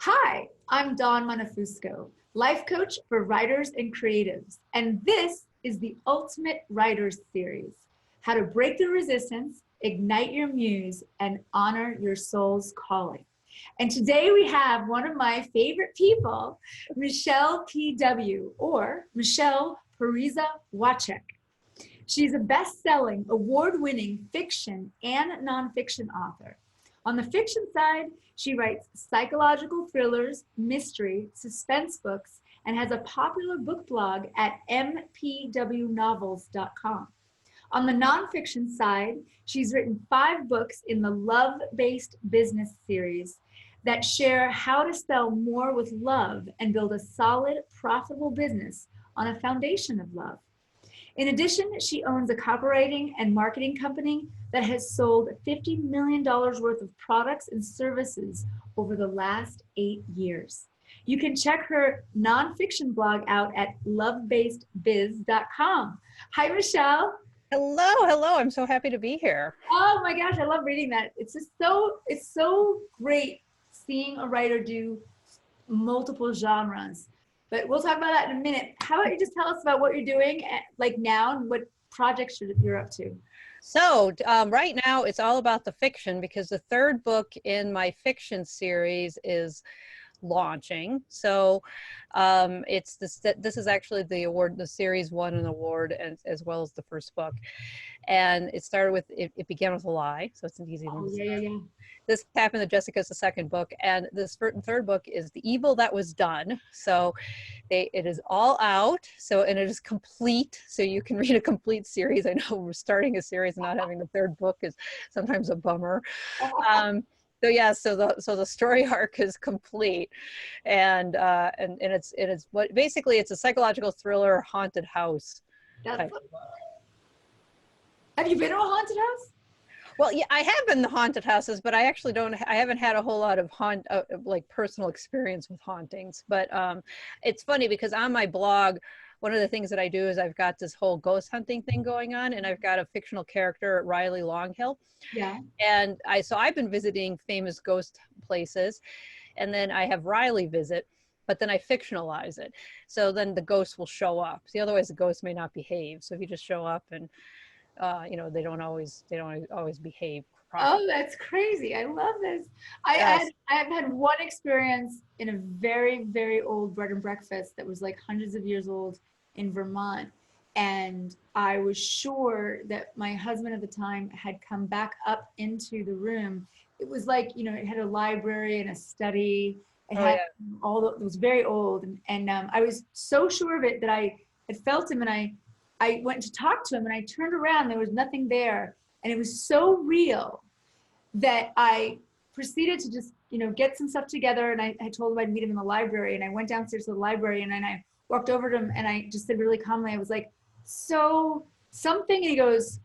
Hi, I'm Dawn Montefusco, life coach for writers and creatives, and this is the Ultimate Writers Series, how to break the resistance, ignite your muse, and honor your soul's calling. And today we have one of my favorite people, Michele P.W, or Michele Pariza Wachek. She's a best-selling, award-winning fiction and nonfiction author. On the fiction side, she writes psychological thrillers, mystery, suspense books, and has a popular book blog at mpwnovels.com. On the nonfiction side, she's written 5 books in the Love-Based Business series that share how to sell more with love and build a solid, profitable business on a foundation of love. In addition, she owns a copywriting and marketing company that has sold $50 million worth of products and services over the last 8 years. You can check her nonfiction blog out at lovebasedbiz.com. Hi, Michele. Hello. I'm so happy to be here. Oh my gosh, I love reading that. It's so great seeing a writer do multiple genres. But we'll talk about that in a minute. How about you just tell us about what you're doing like now and what projects you're up to? So right now it's all about the fiction because the 3rd book in my fiction series is launching. So this is actually the award, the series won an award, and as well as the first book. And it started with, it began with a lie. So it's an easy one to start. Yeah. This happened to Jessica's the 2nd book, and this 3rd book is The Evil That Was Done. So it is all out, and it is complete, so you can read a complete series. I know we're starting a series and not having the 3rd book is sometimes a bummer. So the story arc is complete, and it's what basically it's a psychological thriller haunted house. Have you been to a haunted house? Well, yeah, I have been to haunted houses, but I actually I haven't had a whole lot of like personal experience with hauntings. But it's funny because on my blog, one of the things that I do is I've got this whole ghost hunting thing going on, and I've got a fictional character, Riley Longhill. Yeah. And I've been visiting famous ghost places, and then I have Riley visit, but then I fictionalize it. So then the ghost will show up. See, otherwise the ghost may not behave. So if you just show up and they don't always behave properly. Oh, that's crazy. I love this. Yes. I've had one experience in a very, very old bread and breakfast that was like hundreds of years old in Vermont. And I was sure that my husband at the time had come back up into the room. It was like, it had a library and a study. It had it was very old. And I was so sure of it that I had felt him, and I went to talk to him, and I turned around, there was nothing there. And it was so real that I proceeded to just, get some stuff together. And I told him I'd meet him in the library, and I went downstairs to the library, and then I walked over to him, and I just said really calmly, I was like, so something, and he goes,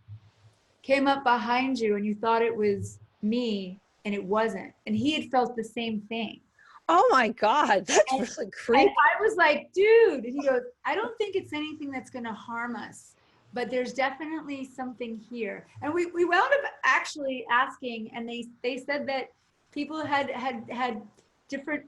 came up behind you and you thought it was me and it wasn't. And he had felt the same thing. Oh my God, that's really creepy. And I was like, dude, and he goes, I don't think it's anything that's going to harm us, but there's definitely something here. And we wound up actually asking, and they said that people had different,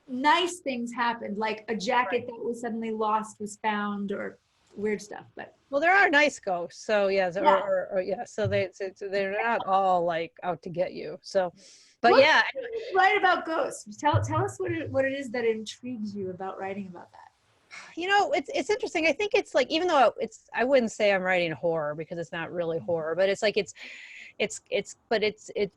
nice things happened, like a jacket that was suddenly lost was found, or weird stuff. But well, there are nice ghosts, so yes, so they're not all like out to get you. So, but yeah, write about ghosts. Tell us what it is that intrigues you about writing about that. It's interesting. I think it's like, even though I wouldn't say I'm writing horror because it's not really horror, but it's like it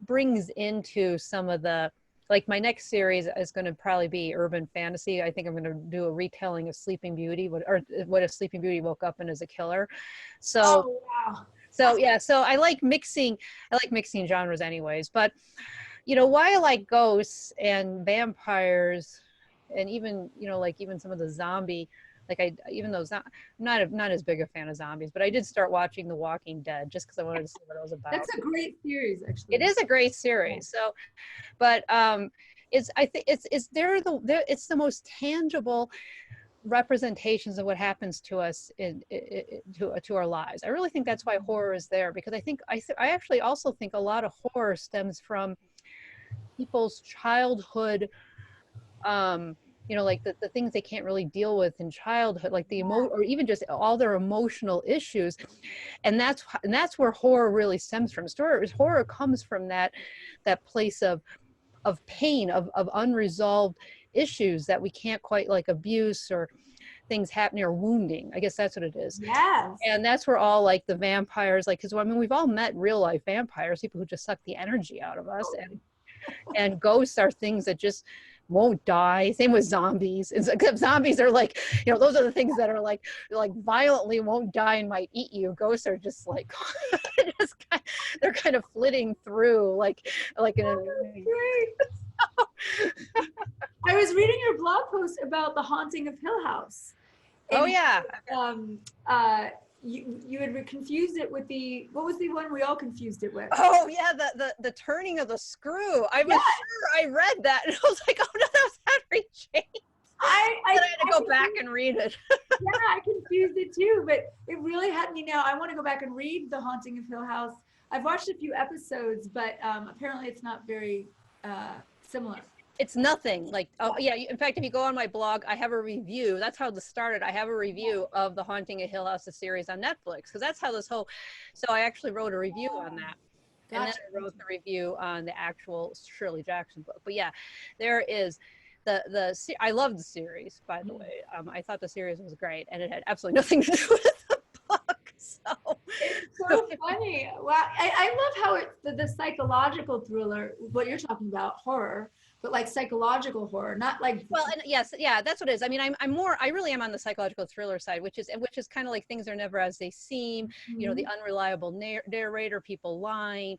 brings into some of the, like, my next series is going to probably be urban fantasy. I think I'm going to do a retelling of Sleeping Beauty, what if Sleeping Beauty woke up and is a killer. So, oh, wow. So I like mixing genres anyways, but why I like ghosts and vampires, and even, even some of the zombie, even though I'm not as big a fan of zombies, but I did start watching The Walking Dead just because I wanted to see what it was about. That's a great series, actually. It is a great series. So, but it's the most tangible representations of what happens to us to our lives. I really think that's why horror is there, because I actually also think a lot of horror stems from people's childhood you know, like the things they can't really deal with in childhood, like or even just all their emotional issues. And that's where horror really stems from. Horror comes from that place of pain, of unresolved issues that we can't quite, like abuse or things happening or wounding. I guess that's what it is. Yes. And that's where all like the vampires, like, because I mean, we've all met real life vampires, people who just suck the energy out of us. And ghosts are things that just won't die. Same with zombies. Except zombies are like, you know, those are the things that are like violently won't die and might eat you. Ghosts are just like, they're kind of flitting through like in a. I was reading your blog post about the haunting of Hill House. And oh yeah. You had confused it with what was the one we all confused it with? Oh yeah, the turning of the screw. I was sure I read that and I was like, oh no, that was Henry James. I had to go back and read it. Yeah, I confused it too, but it really had me now. I want to go back and read The Haunting of Hill House. I've watched a few episodes, but apparently it's not very similar. It's nothing like, oh yeah, in fact, if you go on my blog, I have a review. That's how this started. I have a review of The Haunting of Hill House, the series on Netflix, because that's how this whole, so I actually wrote a review on that. Gotcha. And then I wrote the review on the actual Shirley Jackson book. But yeah, there is I love the series, by the way. I thought the series was great, and it had absolutely nothing to do with the book. So it's so funny. Wow, I love how it's the psychological thriller, what you're talking about, horror, but like psychological horror, not like. Well, and yes, yeah, that's what it is. I mean, I really am on the psychological thriller side, which is kind of like things are never as they seem. Mm-hmm. You know, the unreliable narrator, people lying.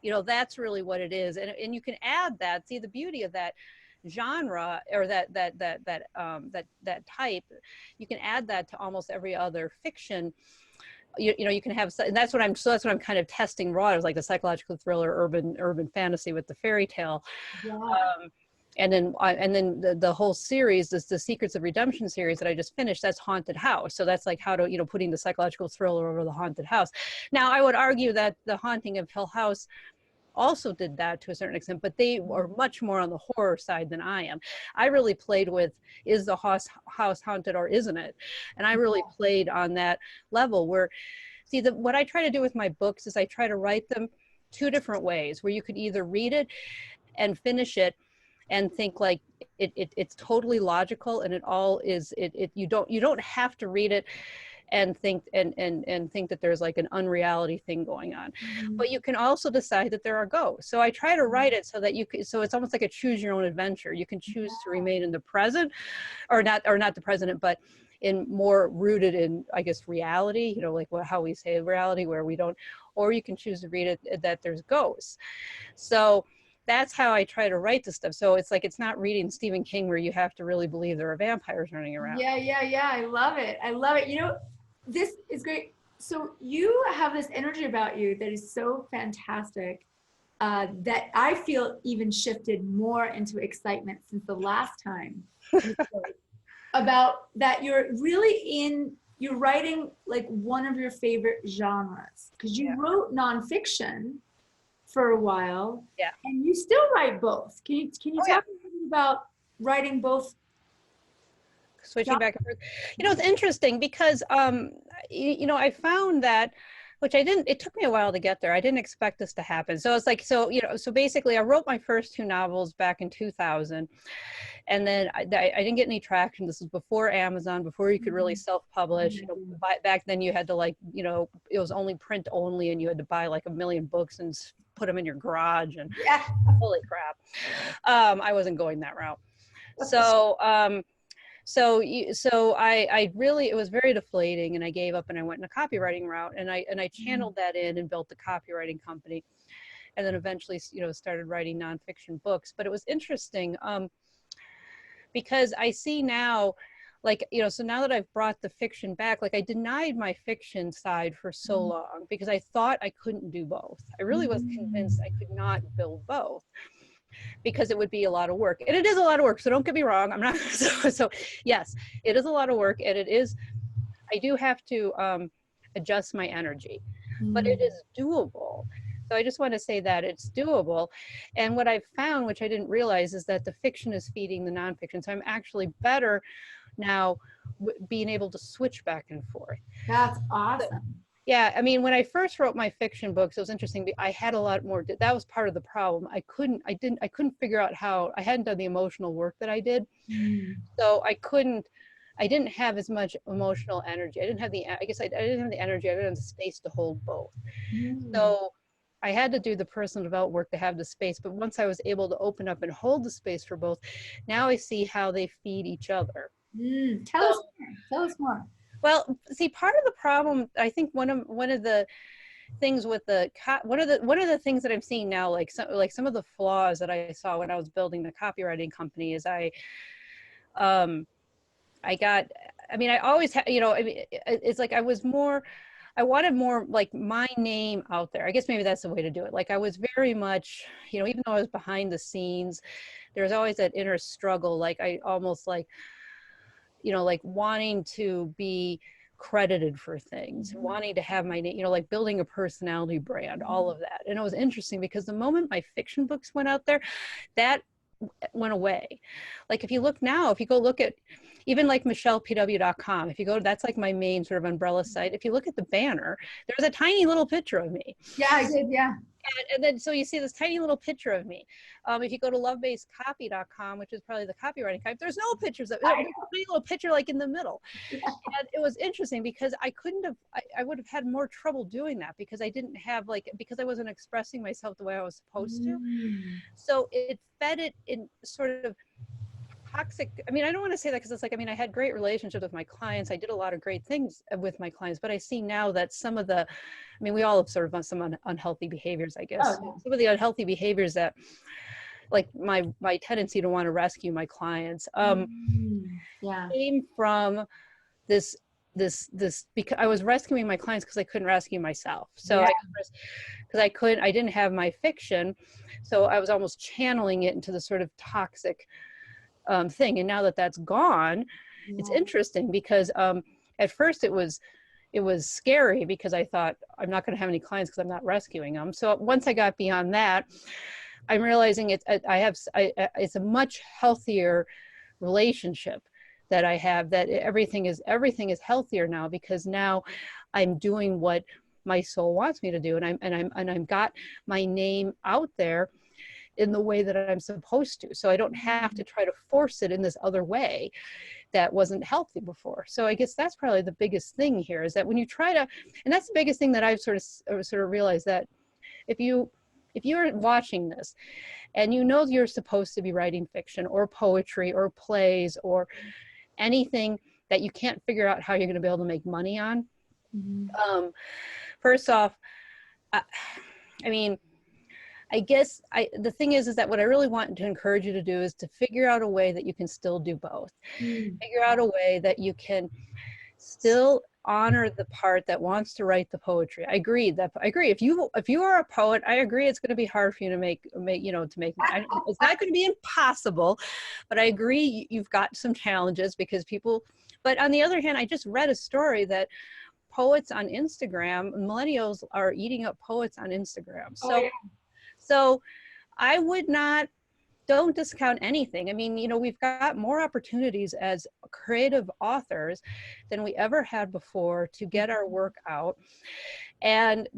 You know, that's really what it is, and you can add that. See, the beauty of that genre or that type, you can add that to almost every other fiction. You know, you can have, and that's what I'm kind of testing raw. It was like the psychological thriller, urban fantasy with the fairy tale. Yeah. And then the whole series, the Secrets of Redemption series that I just finished, that's haunted house. So that's like how to, you know, putting the psychological thriller over the haunted house. Now, I would argue that The Haunting of Hill House also did that to a certain extent, but they are much more on the horror side than I am. I really played with, is the house haunted or isn't it? And I really played on that level where, see, what I try to do with my books is I try to write them two different ways, where you could either read it and finish it and think like it's totally logical and it all is, you don't have to read it and think that there's like an unreality thing going on. Mm-hmm. But you can also decide that there are ghosts. So I try to write it so that so it's almost like a choose your own adventure. You can choose to remain in the present, or not the present, but in more rooted in, I guess, reality, you know, like how we say reality, where we don't, or you can choose to read it that there's ghosts. So that's how I try to write this stuff. So it's like, it's not reading Stephen King where you have to really believe there are vampires running around. Yeah. I love it. You know, this is great. So you have this energy about you that is so fantastic that I feel even shifted more into excitement since the last time about that. You're writing like one of your favorite genres, because you wrote nonfiction for a while, and you still write both. Can you talk about writing both? Switching back and forth. You know, it's interesting because, you know, I found that, which it took me a while to get there. I didn't expect this to happen. So it's like, so basically I wrote my first two novels back in 2000. And then I didn't get any traction. This was before Amazon, before you could really self-publish. You know, back then you had to, like, you know, it was only print only, and you had to buy like 1 million books and put them in your garage, and holy crap. I wasn't going that route. So, So I really, it was very deflating, and I gave up and I went in a copywriting route, and I channeled that in and built the copywriting company, and then eventually, you know, started writing nonfiction books. But it was interesting because I see now, like, you know, so now that I've brought the fiction back, like I denied my fiction side for so long because I thought I couldn't do both. I really was convinced I could not build both, because it would be a lot of work, and it is a lot of work. So don't get me wrong. I'm not, so yes, it is a lot of work, and I do have to adjust my energy, but it is doable. So I just want to say that it's doable. And what I've found, which I didn't realize, is that the fiction is feeding the nonfiction. So I'm actually better now being able to switch back and forth. That's So, awesome. yeah, I mean, when I first wrote my fiction books, it was interesting. I had a lot more. That was part of the problem. I couldn't figure out how. I hadn't done the emotional work that I did, Mm. so I didn't have as much emotional energy. I didn't have the. I guess I didn't have the energy. I didn't have the space to hold both. Mm. So I had to do the personal development work to have the space. But once I was able to open up and hold the space for both, now I see how they feed each other. Mm. Tell So, us more. Tell us more. well, see, part of the problem, I think one of the things with one of the things that I'm seeing now, like some of the flaws that I saw when I was building the copywriting company, is um I got, I mean, I always had, I mean, it's like I wanted more like my name out there. I guess maybe that's the way to do it. Like I was very much, even though I was behind the scenes, there was always that inner struggle. Like I almost like wanting to be credited for things, wanting to have my name, like building a personality brand, all of that. And it was interesting because the moment my fiction books went out there, that went away. Like if you look now, if you go look at even like MichelePW.com, if you go, that's like my main sort of umbrella site. If you look at the banner, there's a tiny little picture of me. Yeah, I did. Yeah. And then so you see this tiny little picture of me. If you go to lovebasedcopy.com, which is probably the copywriting type, there's no pictures of, there's a tiny little picture like in the middle. Yeah. And it was interesting because I would have had more trouble doing that because I didn't have because I wasn't expressing myself the way I was supposed to. Mm. So it fed it in sort of toxic. I mean, I don't want to say that because it's like, I mean, I had great relationships with my clients. I did a lot of great things with my clients, but I see now that we all have sort of some unhealthy behaviors, I guess. Oh, yeah. Some of the unhealthy behaviors that, like my tendency to want to rescue my clients, Yeah. came from this because I was rescuing my clients because I couldn't rescue myself. So Yeah. I didn't have my fiction, so I was almost channeling it into the sort of toxic thing. And now that that's gone, it's interesting because at first it was scary because I thought I'm not going to have any clients because I'm not rescuing them. So once I got beyond that, I'm realizing it's a much healthier relationship that I have, that everything is healthier now because now I'm doing what my soul wants me to do, and I'm got my name out there in the way that I'm supposed to. So I don't have to try to force it in this other way that wasn't healthy before. So I guess that's probably the biggest thing here, is that when you try to, and that's the biggest thing that I've sort of realized, that if you're watching this and you're supposed to be writing fiction or poetry or plays or anything that you can't figure out how you're going to be able to make money on, first off, I mean, I guess the thing is that what I really want to encourage you to do is to figure out a way that you can still do both. Figure out a way that you can still honor the part that wants to write the poetry. I agree. If you are a poet, I agree it's going to be hard for you to make to make. It's not going to be impossible, but I agree you've got some challenges because people. But on the other hand, I just read a story that poets on Instagram, millennials are eating up poets on Instagram. So I would not, don't discount anything. I mean, we've got more opportunities as creative authors than we ever had before to get our work out. And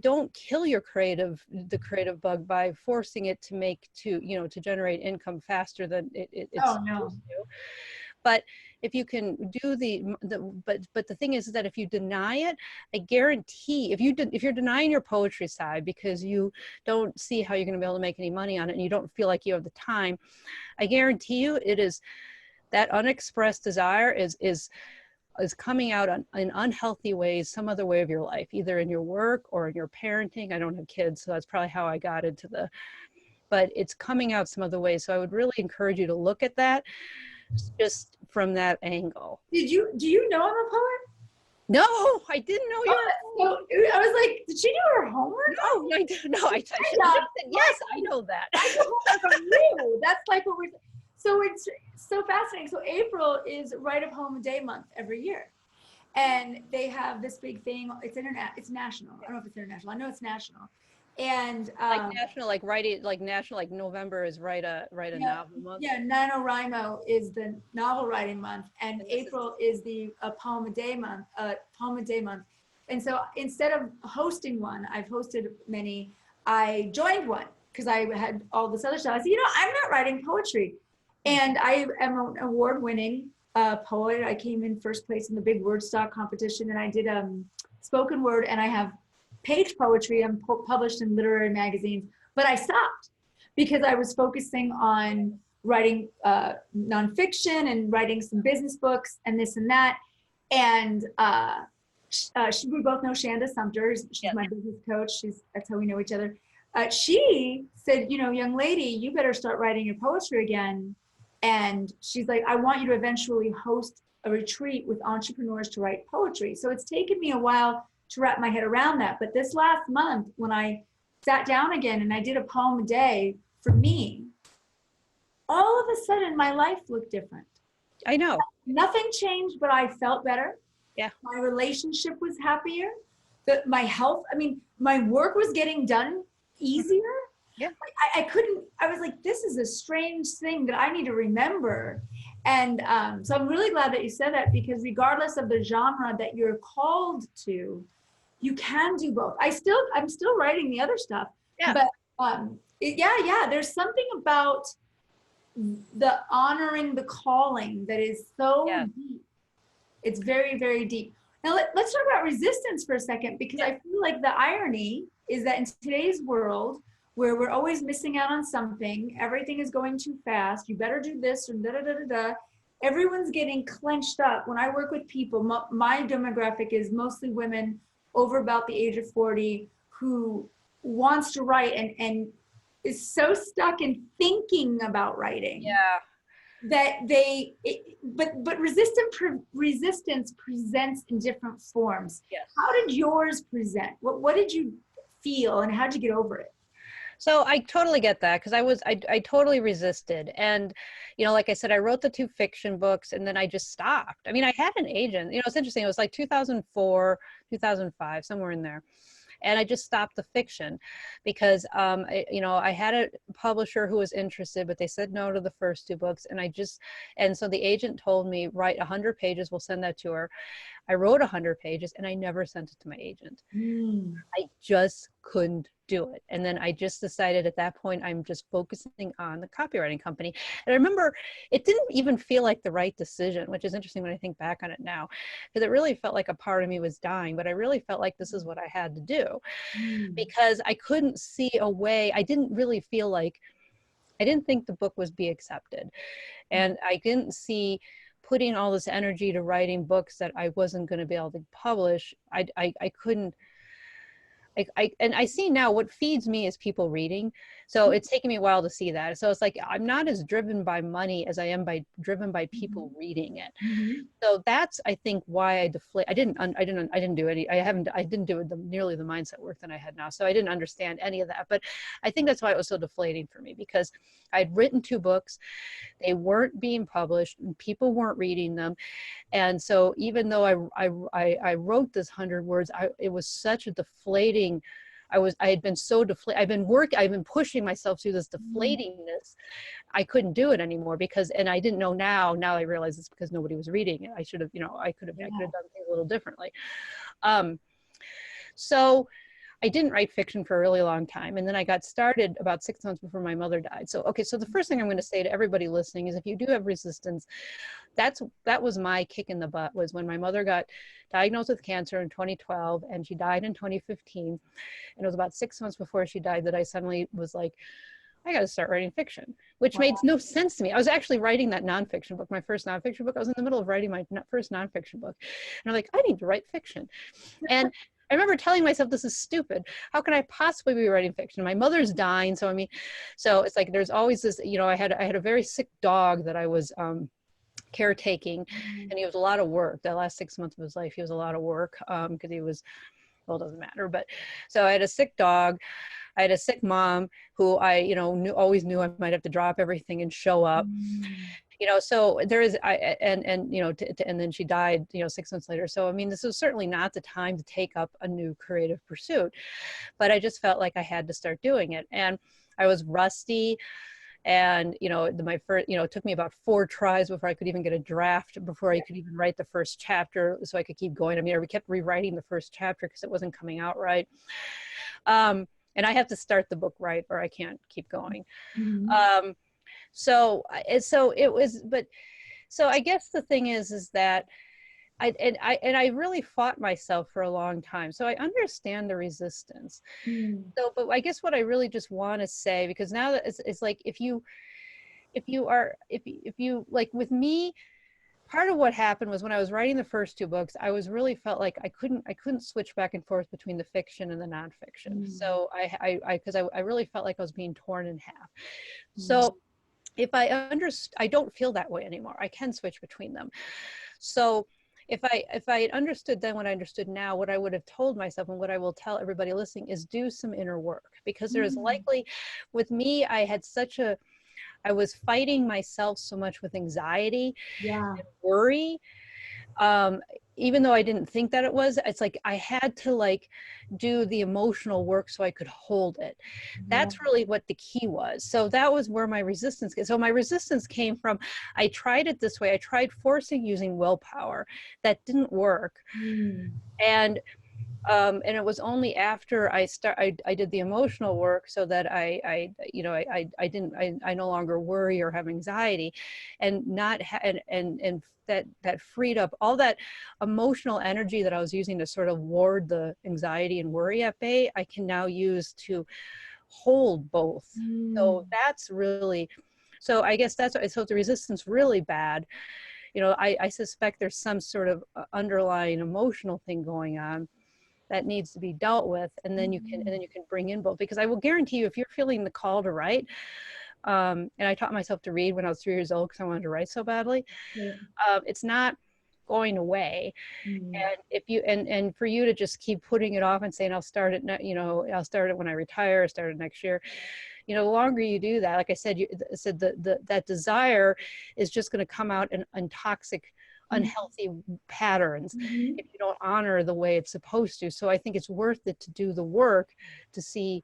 don't kill the creative bug by forcing it to generate income faster than it's supposed to. But if you can do but the thing is that if you deny it, I guarantee if you're denying your poetry side because you don't see how you're going to be able to make any money on it and you don't feel like you have the time, I guarantee you it is that unexpressed desire is coming out in unhealthy ways, some other way of your life, either in your work or in your parenting. I don't have kids, so that's probably how I got into but it's coming out some other ways. So I would really encourage you to look at that just from that angle. Do you know I'm a poet? No, I didn't know you were. So I was like, did she do her homework? No, I didn't know. I said, yes, I know that. I know homework on you. That's like what we're. So it's so fascinating. So April is Write of Home Day month every year, and they have this big thing. It's national. I don't know if it's international. I know it's national. And Like national, like writing, like national, like November is write a yeah, novel month. yeah, NaNoWriMo is the novel writing month, and And this is April is the poem a day month. Poem a day month. And so instead of hosting one, I've hosted many. I joined one because I had all this other stuff. I said, I'm not writing poetry, and I am an award-winning poet. I came in first place in the big word stock competition, and I did spoken word, and I have page poetry. I'm published in literary magazines, but I stopped because I was focusing on writing nonfiction and writing some business books and this and that. And we both know Shanda Sumter. She's yes. my business coach. That's how we know each other. She said, young lady, you better start writing your poetry again. And she's like, I want you to eventually host a retreat with entrepreneurs to write poetry. So it's taken me a while to wrap my head around that. But this last month, when I sat down again and I did a poem a day for me, all of a sudden my life looked different. I know. Nothing changed, but I felt better. Yeah. My relationship was happier. My health, my work was getting done easier. Yeah. I was like, this is a strange thing that I need to remember. And so I'm really glad that you said that, because regardless of the genre that you're called to, you can do both. I'm still writing the other stuff, Yeah. but there's something about the honoring the calling that is so deep. It's very, very deep. Now let's talk about resistance for a second, because I feel like the irony is that in today's world, where we're always missing out on something, everything is going too fast, you better do this or da da da da da. Everyone's getting clenched up. When I work with people, my demographic is mostly women over about the age of 40 who wants to write and is so stuck in thinking about writing that but resistance presents in different forms. Yes. How did yours present? What did you feel, and how did you get over it? So I totally get that, because I totally resisted. And, like I said, I wrote the 2 fiction books and then I just stopped. I mean, I had an agent, it's interesting. It was like 2004, 2005, somewhere in there. And I just stopped the fiction because, I had a publisher who was interested, but they said no to the first 2 books. And so the agent told me, write 100 pages, we'll send that to her. I wrote 100 pages and I never sent it to my agent. I just couldn't do it. And then I just decided at that point, I'm just focusing on the copywriting company. And I remember it didn't even feel like the right decision, which is interesting when I think back on it now, because it really felt like a part of me was dying, but I really felt like this is what I had to do because I couldn't see a way. I didn't think the book was be accepted. And I didn't see putting all this energy to writing books that I wasn't going to be able to publish. I couldn't. And I see now what feeds me is people reading. So it's taken me a while to see that. So it's like, I'm not as driven by money as I am driven by people reading it. So that's, I think, why I deflate. I didn't do nearly the mindset work that I had now. So I didn't understand any of that, but I think that's why it was so deflating for me, because I'd written 2 books. They weren't being published and people weren't reading them. And so even though I wrote this 100 words, it was such a deflating, I had been so deflated. I've been pushing myself through this deflatingness. I couldn't do it anymore and I didn't know now I realize it's because nobody was reading it. I should have, I could have done things a little differently. So I didn't write fiction for a really long time. And then I got started about 6 months before my mother died. So the first thing I'm going to say to everybody listening is, if you do have resistance, that was my kick in the butt, was when my mother got diagnosed with cancer in 2012 and she died in 2015. And it was about 6 months before she died that I suddenly was like, I got to start writing fiction, which made no sense to me. I was actually writing that nonfiction book, my first nonfiction book. I was in the middle of writing my first nonfiction book. And I'm like, I need to write fiction. And I remember telling myself, this is stupid. How can I possibly be writing fiction? My mother's dying. So it's like, there's always this, I had a very sick dog that I was caretaking, and he was a lot of work. The last 6 months of his life, he was a lot of work because he was, well, it doesn't matter. But so I had a sick dog. I had a sick mom who I, always knew I might have to drop everything and show up. you know, so there is, and you know, and then she died, you know, 6 months later. So, I mean, this was certainly not the time to take up a new creative pursuit, but I just felt like I had to start doing it. And I was rusty. And, you know, my first, you know, it took me about 4 tries before I could even get a draft, before I could even write the first chapter so I could keep going. I mean, we kept rewriting the first chapter because it wasn't coming out right. And I have to start the book right or I can't keep going. Mm-hmm. So it was, but so I guess the thing is that I really fought myself for a long time. So I understand the resistance. Mm. So, but I guess what I really just want to say, because now that it's like, if you like with me, part of what happened was when I was writing the first 2 books, I was really felt like I couldn't switch back and forth between the fiction and the nonfiction. So because I really felt like I was being torn in half. So if I don't feel that way anymore. I can switch between them. So if I had understood then what I understood now, what I would have told myself and what I will tell everybody listening is do some inner work, because there is likely, with me, I was fighting myself so much with anxiety Yeah. and worry. Even though I didn't think that it was, it's like I had to like do the emotional work so I could hold it. That's really what the key was. So that was where my resistance came. So my resistance came from, I tried it this way. I tried forcing using willpower. That didn't work. And it was only after I did the emotional work so that I no longer worry or have anxiety, and not and that freed up all that emotional energy that I was using to sort of ward the anxiety and worry at bay. I can now use to hold both. So that's really, so I guess that's, so the resistance really bad. You know, I suspect there's some sort of underlying emotional thing going on that needs to be dealt with, and then you can bring in both, because I will guarantee you, if you're feeling the call to write, and I taught myself to read when I was 3 years old because I wanted to write so badly, it's not going away. And if you and for you to just keep putting it off and saying I'll start it, I'll start it when I retire, start it next year, you know, the longer you do that, like I said, that desire is just going to come out in toxic, unhealthy patterns if you don't honor the way it's supposed to. So I think it's worth it to do the work to see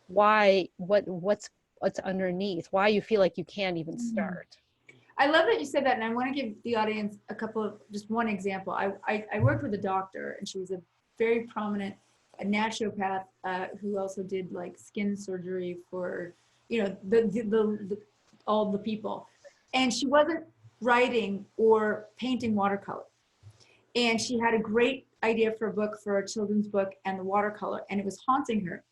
what's underneath, why you feel like you can't even start. I love that you said that, and I want to give the audience just one example. I worked with a doctor, and she was a very prominent naturopath who also did like skin surgery for, you know, the all the people, and she wasn't writing or painting watercolor, and she had a great idea for a book, for a children's book, and the watercolor, and it was haunting her.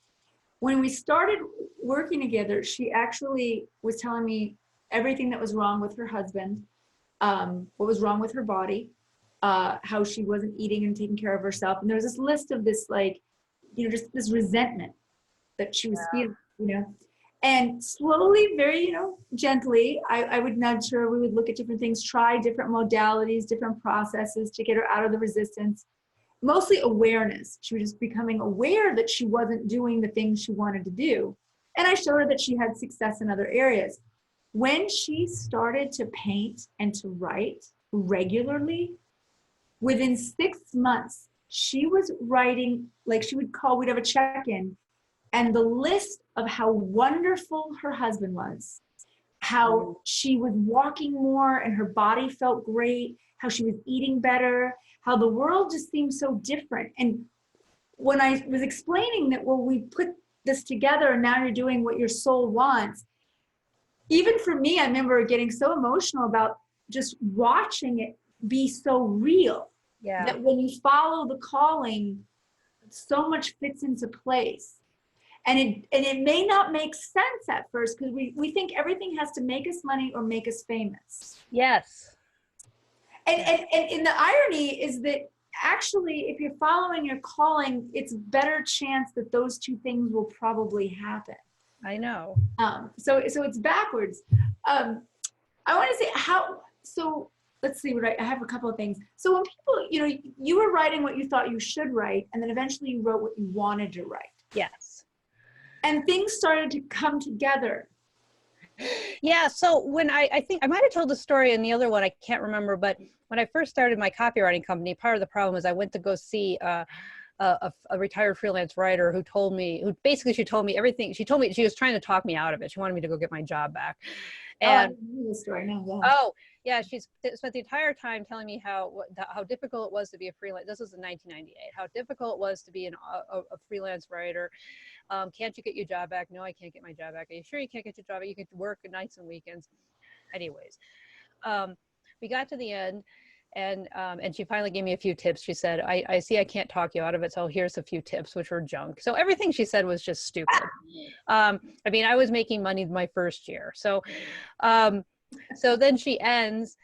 When we started working together, she actually was telling me everything that was wrong with her husband, what was wrong with her body, how she wasn't eating and taking care of herself. And there was this list of this, like, you know, just this resentment that she was feeling, you know. And slowly, very, you know, gently, I would nudge her. We would look at different things, try different modalities, different processes to get her out of the resistance. Mostly awareness. She was just becoming aware that she wasn't doing the things she wanted to do. And I showed her that she had success in other areas. When she started to paint and to write regularly, within 6 months, she was writing, like she would call, we'd have a check-in, and the list of how wonderful her husband was, how she was walking more and her body felt great, how she was eating better, how the world just seemed so different. And when I was explaining that, well, we put this together and now you're doing what your soul wants, even for me, I remember getting so emotional about just watching it be so real. Yeah. That when you follow the calling, so much fits into place. And it may not make sense at first, because we think everything has to make us money or make us famous. Yes. And the irony is that actually, if you're following your calling, it's better chance that those two things will probably happen. I know. So it's backwards. I want to say so let's see I have a couple of things. So when people, you know, you were writing what you thought you should write, and then eventually you wrote what you wanted to write. Yes. And things started to come together. Yeah. So when I think I might have told the story in the other one, I can't remember, but when I first started my copywriting company, part of the problem was I went to go see a retired freelance writer who told me, who basically she told me everything. She told me she was trying to talk me out of it. She wanted me to go get my job back. Oh, I And didn't know this story. No, yeah. oh yeah, she's spent the entire time telling me how difficult it was to be a freelance. This was in 1998. How difficult it was to be a freelance writer. Can't you get your job back? No, I can't get my job back. Are you sure you can't get your job back? You can work nights and weekends. Anyways, we got to the end, and she finally gave me a few tips. She said, I see I can't talk you out of it, so here's a few tips, which were junk. So everything she said was just stupid. I mean, I was making money my first year. So then she ends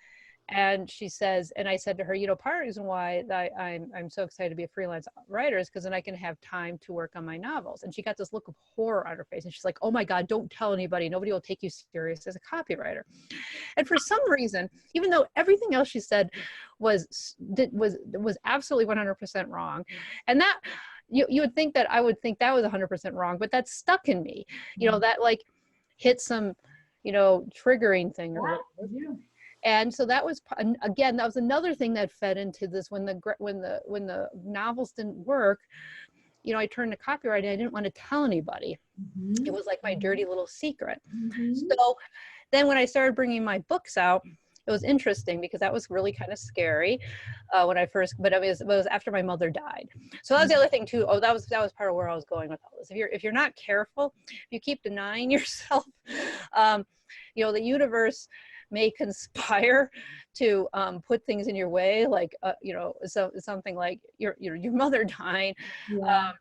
and she says, and I said to her, part of the reason why I'm so excited to be a freelance writer is because then I can have time to work on my novels. And she got this look of horror on her face. And she's like, oh my God, don't tell anybody. Nobody will take you serious as a copywriter. And for some reason, even though everything else she said was absolutely 100% wrong, and that you would think that I would think that was 100% wrong, but that stuck in me, that like hit some, triggering thing or whatever. Yeah. And so that was, again, that was another thing that fed into this. When the novels didn't work, I turned to copywriting. I didn't want to tell anybody. It was like my dirty little secret. So then when I started bringing my books out, it was interesting because that was really kind of scary when I first, but it was after my mother died. So that was the other thing too. Oh, that was part of where I was going with all this. If you're not careful, if you keep denying yourself, the universe may conspire to put things in your way, like something like your mother dying, get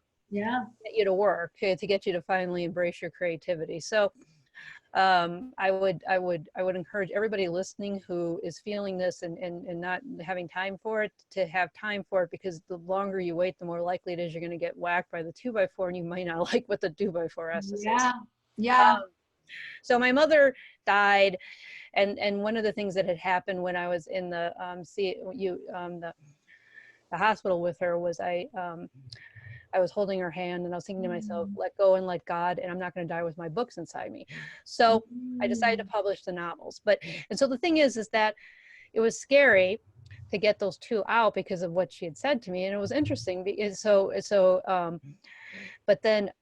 you to work to get you to finally embrace your creativity. So I would encourage everybody listening who is feeling this and not having time for it to have time for it, because the longer you wait, the more likely it is you're going to get whacked by the 2x4, and you might not like what the 2x4 has to say. Yeah. So my mother died, and one of the things that had happened when I was in the the hospital with her was I was holding her hand and I was thinking to myself, let go and let God, and I'm not going to die with my books inside me. So I decided to publish the novels. And so the thing is that it was scary to get those two out because of what she had said to me, and it was interesting because but the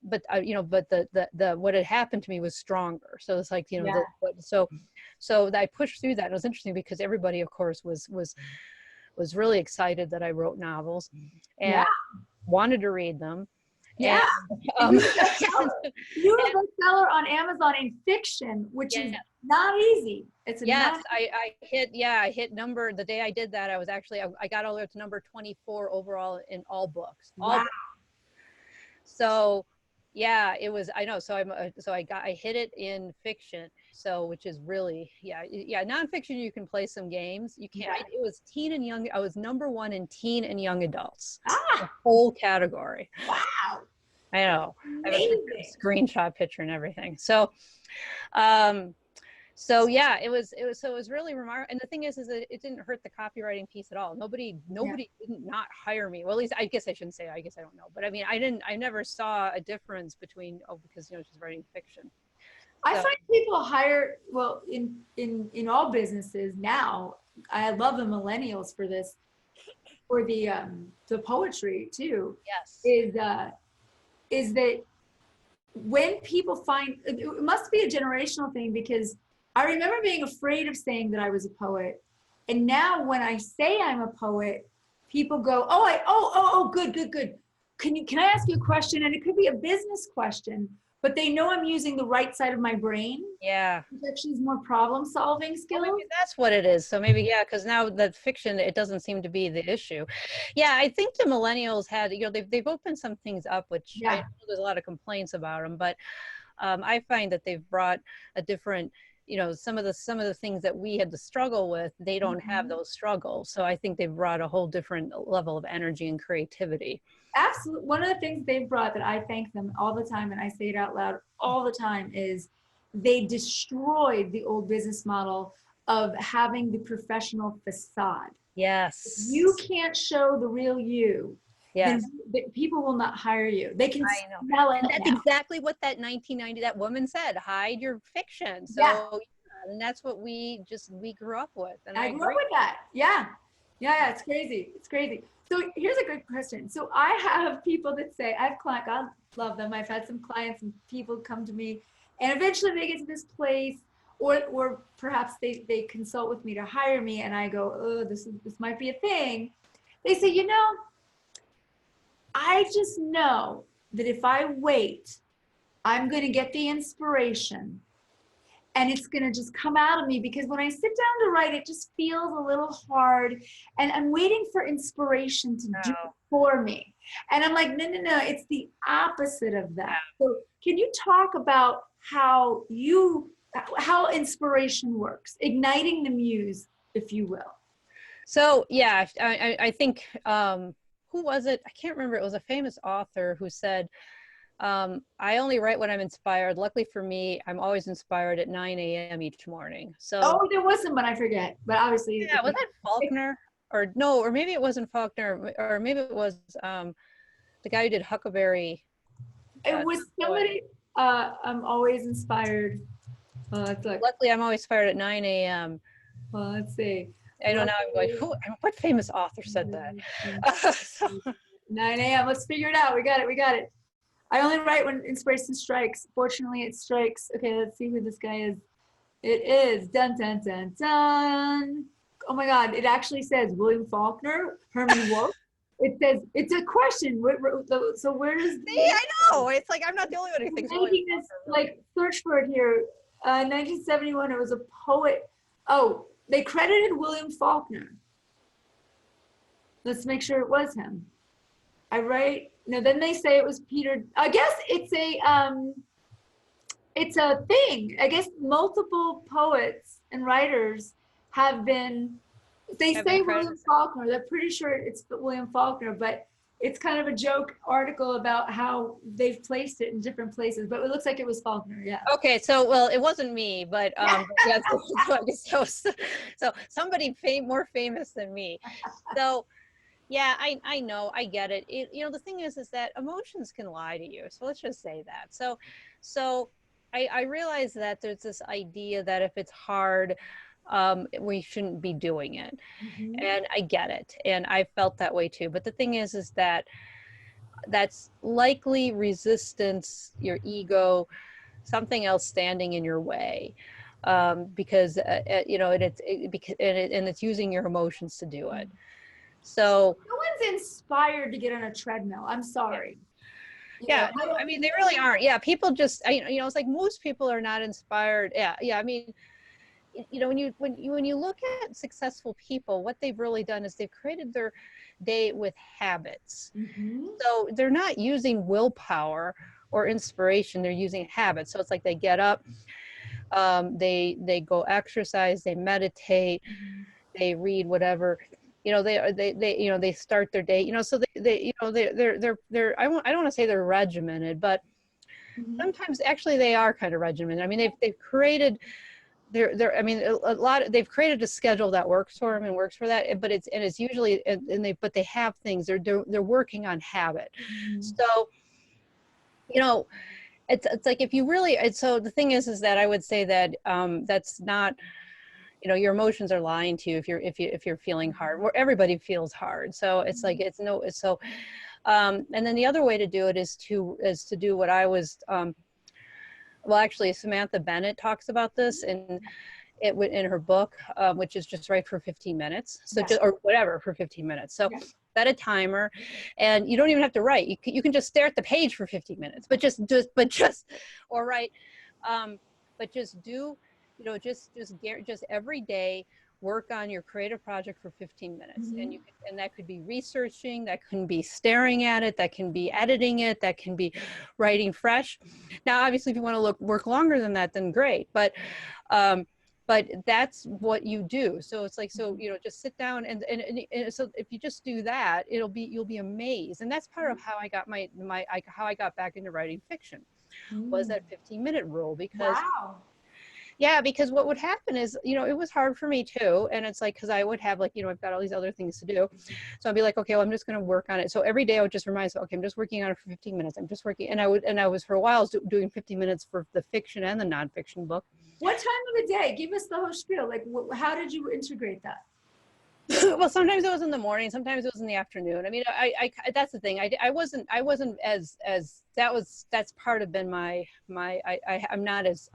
what had happened to me was stronger. So it's like, so I pushed through that. It was interesting because everybody, of course, was really excited that I wrote novels and wanted to read them. Yeah. And, you were a bestseller on Amazon in fiction, which is not easy. I hit number, the day I did that, I was actually, I got all the way up to number 24 overall in all books. So yeah, it was, I know. So I hit it in fiction. So, which is really, nonfiction, you can play some games. You can't, it was teen and young. I was number 1 in teen and young adults. The whole category. Wow. I know. I have a screenshot picture and everything. So, yeah, it was really remarkable. And the thing is that it didn't hurt the copywriting piece at all. Nobody didn't not hire me. Well, at least I guess I shouldn't say, I guess I don't know. But I mean, I never saw a difference between, because, she's writing fiction. I find people hire, well, in all businesses now, I love the millennials for this, for the poetry too. Yes. Is that when people find, it must be a generational thing, because I remember being afraid of saying that I was a poet. And now when I say I'm a poet, people go, good. Can I ask you a question? And it could be a business question, but they know I'm using the right side of my brain. Yeah. Which actually is more problem solving skills. Well, maybe that's what it is. So maybe, because now that fiction, it doesn't seem to be the issue. Yeah, I think the millennials had, they've opened some things up, which I know there's a lot of complaints about them, but I find that they've brought a different, some of the things that we had to struggle with, they don't have those struggles. So I think they've brought a whole different level of energy and creativity. Absolutely. One of the things they've brought that I thank them all the time, and I say it out loud all the time, is they destroyed the old business model of having the professional facade. Yes. You can't show the real you. Yes. then people will not hire you. They can I know. smell it And that's now. exactly what that 1990, that woman said, hide your fiction. Yeah, So, yeah, and that's what we grew up with. And I I grew up agree. with that. Yeah. Yeah, it's crazy. It's crazy. So here's a good question. So I have people that say, I have clients, I love them. I've had some clients and people come to me and eventually they get to this place or perhaps they consult with me to hire me and I go, oh, this might be a thing. They say, I just know that if I wait, I'm going to get the inspiration and it's going to just come out of me because when I sit down to write, it just feels a little hard and I'm waiting for inspiration to do it for me. And I'm like, no, it's the opposite of that. So can you talk about how inspiration works, igniting the muse, if you will? So yeah, I think, who was it? I can't remember. It was a famous author who said, I only write when I'm inspired. Luckily for me, I'm always inspired at 9 a.m. each morning. So Oh, there was someone I forget, but obviously, yeah, was that Faulkner? Or no, or maybe it wasn't Faulkner, or maybe it was the guy who did Huckleberry. it was Boy. somebody. I'm always inspired. Let's look. Luckily, I'm always inspired at 9 a.m. Let's see. I don't know. I'm going, what famous author said that? So, 9 a.m. Let's figure it out. We got it. We got it. I only write when inspiration strikes. Fortunately, it strikes. Okay, let's see who this guy is. It is dun dun dun dun. Oh my God! It actually says William Faulkner, Herman Wouk. It says it's a question. So where does see, I know. It's like I'm not the only one who thinks. making this like search for it here? 1971. It was a poet. Oh, they credited William Faulkner. Let's make sure it was him. I write. No, then they say it was Peter. I guess it's a thing. I guess multiple poets and writers have been. They say William Faulkner. They're pretty sure it's William Faulkner, but it's kind of a joke article about how they've placed it in different places. But it looks like it was Faulkner. Yeah. Okay, so well, it wasn't me, but yeah, so somebody more famous than me. So yeah, I know, I get it. The thing is that emotions can lie to you. So let's just say that. So I realize that there's this idea that if it's hard, we shouldn't be doing it. Mm-hmm. And I get it. And I felt that way too. But the thing is that that's likely resistance, your ego, something else standing in your way. Because, and it's using your emotions to do it. So no one's inspired to get on a treadmill. I'm sorry. Yeah, I mean, they really aren't. Yeah, people just, it's like most people are not inspired. Yeah. I mean, when you look at successful people, what they've really done is they've created their day with habits. Mm-hmm. So they're not using willpower or inspiration. They're using habits. So it's like they get up, they go exercise, they meditate, they read whatever. They start their day. So they're I don't want to say they're regimented, but sometimes actually they are kind of regimented. I mean, they've created they've created a schedule that works for them and works for that, but it's usually but they have things they're working on habit. So it's like if you really, so the thing is that I would say that that's not, your emotions are lying to you if you're feeling hard. Where everybody feels hard, so it's like it's so and then the other way to do it is to do what I was well, actually Samantha Bennett talks about this in her book, which is just write for 15 minutes. So or whatever for 15 minutes. So set a timer, and you don't even have to write. You can just stare at the page for 15 minutes, but just or write, but just do, just every day work on your creative project for 15 minutes. And that could be researching, that can be staring at it, that can be editing it, that can be writing fresh. Now, obviously, if you want to work longer than that, then great. But that's what you do. So it's like, just sit down and so if you just do that, you'll be amazed. And that's part of how I got how I got back into writing fiction, was that 15-minute rule, because Yeah, because what would happen is, it was hard for me too. And it's like, because I would have like, I've got all these other things to do. So I'd be like, okay, well, I'm just going to work on it. So every day I would just remind myself, okay, I'm just working on it for 15 minutes. I'm just working. And I was for a while, I was doing 15 minutes for the fiction and the nonfiction book. What time of the day? Give us the whole spiel. Like, how did you integrate that? Well, sometimes it was in the morning, sometimes it was in the afternoon. I mean, I that's the thing. I wasn't as that's part of been I'm not as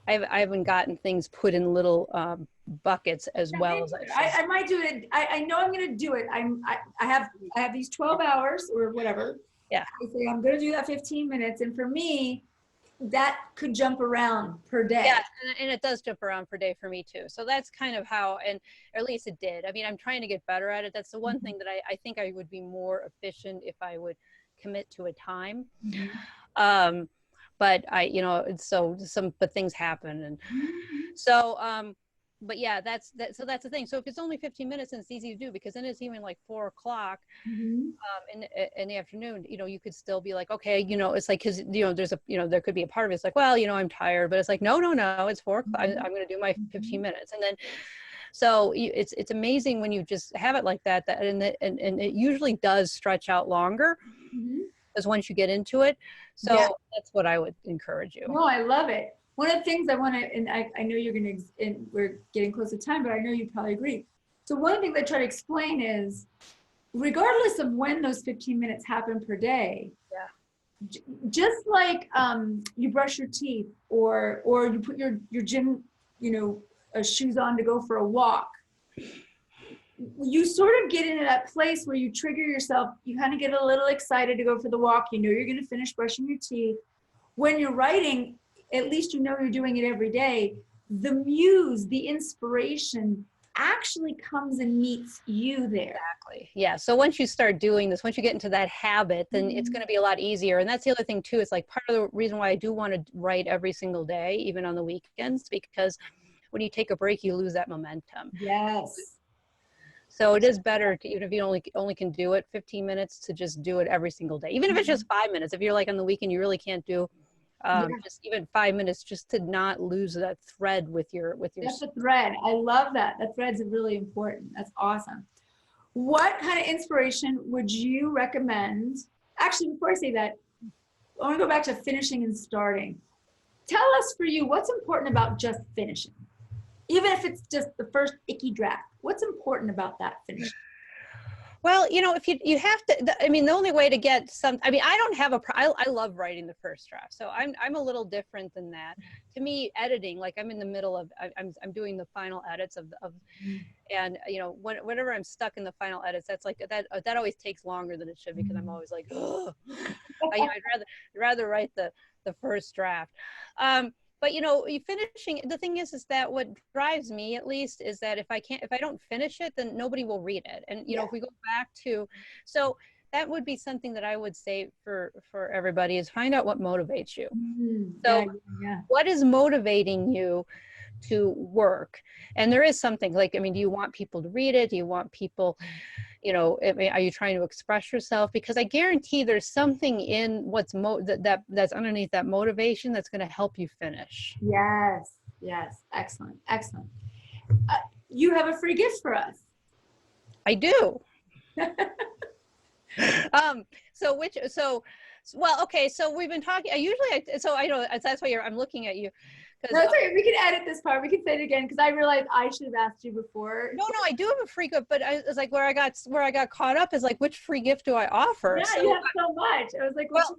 I haven't gotten things put in little buckets as well as I might do it. I know I'm going to do it. I have these 12 hours or whatever. Yeah. I say I'm going to do that 15 minutes. And for me, that could jump around per day. Yeah, and it does jump around per day for me too. So that's kind of how, and or at least it did. I mean, I'm trying to get better at it. That's the one thing that I think I would be more efficient if I would commit to a time. But but things happen. And so, but yeah, that's the thing. So if it's only 15 minutes and it's easy to do, because then it's even like 4 o'clock in the afternoon, you could still be like, okay, it's like, cause there could be a part of it. It's like, well, I'm tired, but it's like, no, it's 4 o'clock. I'm going to do my 15 minutes. And then, so it's amazing when you just have it like that, and it usually does stretch out longer because once you get into it. So that's what I would encourage you. No, I love it. One of the things I want to, and I know you're going to, and we're getting close to time, but I know you probably agree. So one of the things I try to explain is, regardless of when those 15 minutes happen per day, just like you brush your teeth or you put your gym, shoes on to go for a walk, you sort of get into that place where you trigger yourself. You kind of get a little excited to go for the walk. You're going to finish brushing your teeth. When you're writing, at least you're doing it every day. The muse, the inspiration actually comes and meets you there. Exactly. Yeah. So once you start doing this, once you get into that habit, then it's going to be a lot easier. And that's the other thing too. It's like part of the reason why I do want to write every single day, even on the weekends, because when you take a break, you lose that momentum. Yes. So it is better to, even if you only can do it 15 minutes, to just do it every single day. Even if it's just 5 minutes, if you're like on the weekend, you really can't do just even 5 minutes, just to not lose that thread with your. That's a thread. I love that. That thread's really important. That's awesome. What kind of inspiration would you recommend? Actually, before I say that, I want to go back to finishing and starting. Tell us, for you, what's important about just finishing? Even if it's just the first icky draft, what's important about that finishing? Well, if you have to, I mean, the only way to get I don't have I love writing the first draft. So I'm a little different than that. To me, editing, like I'm in the middle of, I'm doing the final edits of and whenever I'm stuck in the final edits, that's like, that always takes longer than it should, because I'm always like, oh, I'd rather write the first draft. But you finishing, the thing is that what drives me, at least, is that if I don't finish it, then nobody will read it. And if we go back to, so that would be something that I would say for everybody, is find out what motivates you. So what is motivating you to work? And there is something like, do you want people to read it? Do you want people, are you trying to express yourself? Because I guarantee there's something in what's that's underneath that motivation that's going to help you finish. Yes. Excellent. You have a free gift for us. I do. Well, okay. So we've been talking. I know that's why I'm looking at you. No, sorry, we can edit this part. We can say it again, because I realized I should have asked you before. No, I do have a free gift, but it's like where I got caught up is like, which free gift do I offer? Yeah, you have so much. I was like, well,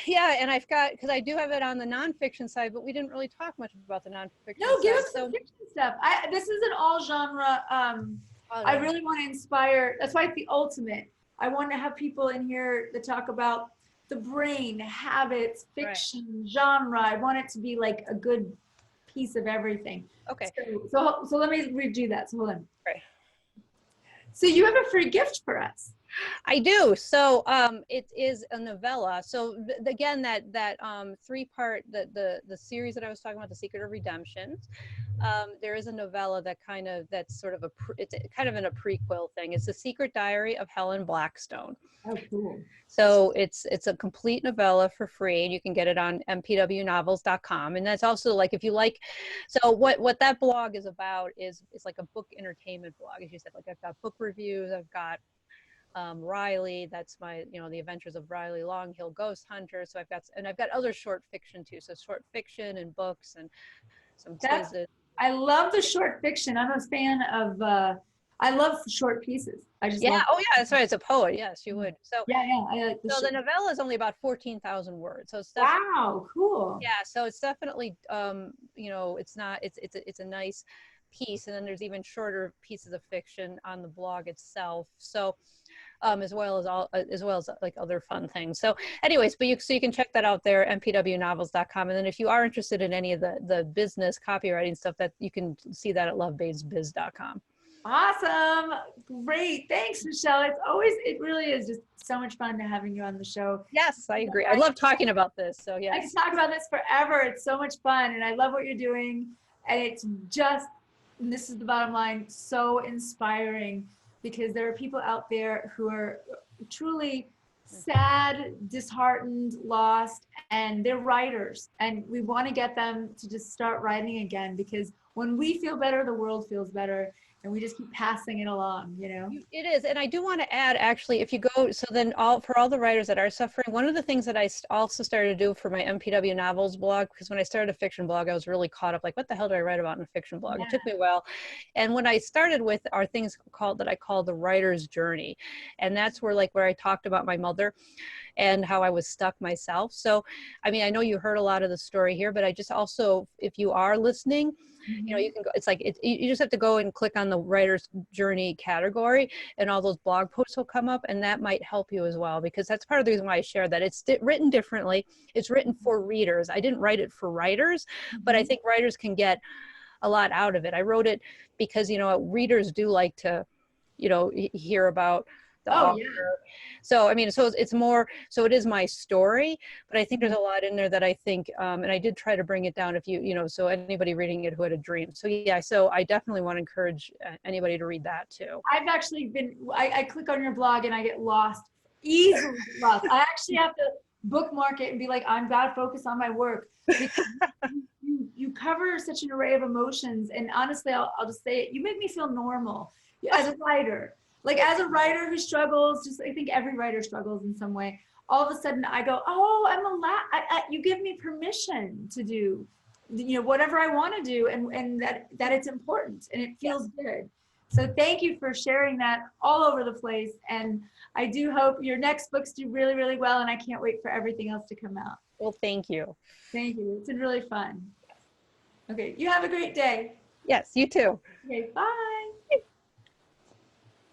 yeah, and because I do have it on the nonfiction side, but we didn't really talk much about the nonfiction. No, give us some fiction stuff. This is an all genre. I really want to inspire. That's why it's the ultimate. I want to have people in here that talk about the brain, habits, fiction, genre. I want it to be like a good piece of everything. Okay. So let me redo that. So hold on. Right. So you have a free gift for us. I do. So it is a novella. So again, that three-part the series that I was talking about, The Secret of Redemption. There is a novella that's sort of it's kind of in a prequel thing. It's The Secret Diary of Helen Blackstone. Oh, cool. So it's a complete novella for free, and you can get it on mpwnovels.com. And that's also like if you like, so what that blog is about is it's like a book entertainment blog, as you said. Like I've got book reviews, I've got Riley, that's my, The Adventures of Riley Longhill Ghost Hunter. So I've got other short fiction too. So short fiction and books and some That's, quizzes. I love the short fiction. I'm a fan of, I love short pieces. I just Yeah. love. Oh yeah. That's right. It's a poet. Yes, you would. Yeah, yeah. I like the So the short. novella is only about 14,000 words. So it's definitely, Wow, cool. yeah. So it's definitely, it's not, it's a nice piece. And then there's even shorter pieces of fiction on the blog itself. So, as well as like other fun things. So anyways, so you can check that out there, mpwnovels.com. And then if you are interested in any of the business copywriting stuff, that you can see that at lovebabesbiz.com. Awesome. Great. Thanks, Michelle. It really is just so much fun to having you on the show. Yes, I agree. I love talking about this. So yes. I can talk about this forever. It's so much fun and I love what you're doing. And and this is the bottom line, so inspiring because there are people out there who are truly sad, disheartened, lost, and they're writers. And we want to get them to just start writing again because when we feel better, the world feels better. And we just keep passing it along, It is. And I do want to add, actually, if you go, so then for all the writers that are suffering, one of the things that I also started to do for my MPW novels blog, because when I started a fiction blog, I was really caught up, like, what the hell do I write about in a fiction blog? Yeah. It took me a while. And when I started with are things that I call the writer's journey. And that's where I talked about my mother and how I was stuck myself. So, I mean, I know you heard a lot of the story here, but I just also, if you are listening, you can go, it's like, you just have to go and click on the writer's journey category and all those blog posts will come up, and that might help you as well, because that's part of the reason why I share that. It's written differently. It's written for readers. I didn't write it for writers, but I think writers can get a lot out of it. I wrote it because, readers do like to, hear about the author. Yeah. So, I mean, so it's more, so it is my story, but I think there's a lot in there that I think, and I did try to bring it down if so anybody reading it who had a dream. So yeah, so I definitely want to encourage anybody to read that too. I've actually I click on your blog and I get lost, easily lost. I actually have to bookmark it and be like, I've got to focus on my work. Because you cover such an array of emotions. And honestly, I'll just say it, you make me feel normal as a writer. Like as a writer who struggles, I think every writer struggles in some way. All of a sudden I go, oh, I'm allowed, you give me permission to do, whatever I want to do and that it's important and it feels good. So thank you for sharing that all over the place. And I do hope your next books do really, really well. And I can't wait for everything else to come out. Well, thank you. Thank you. It's been really fun. Okay. You have a great day. Yes, you too. Okay. Bye.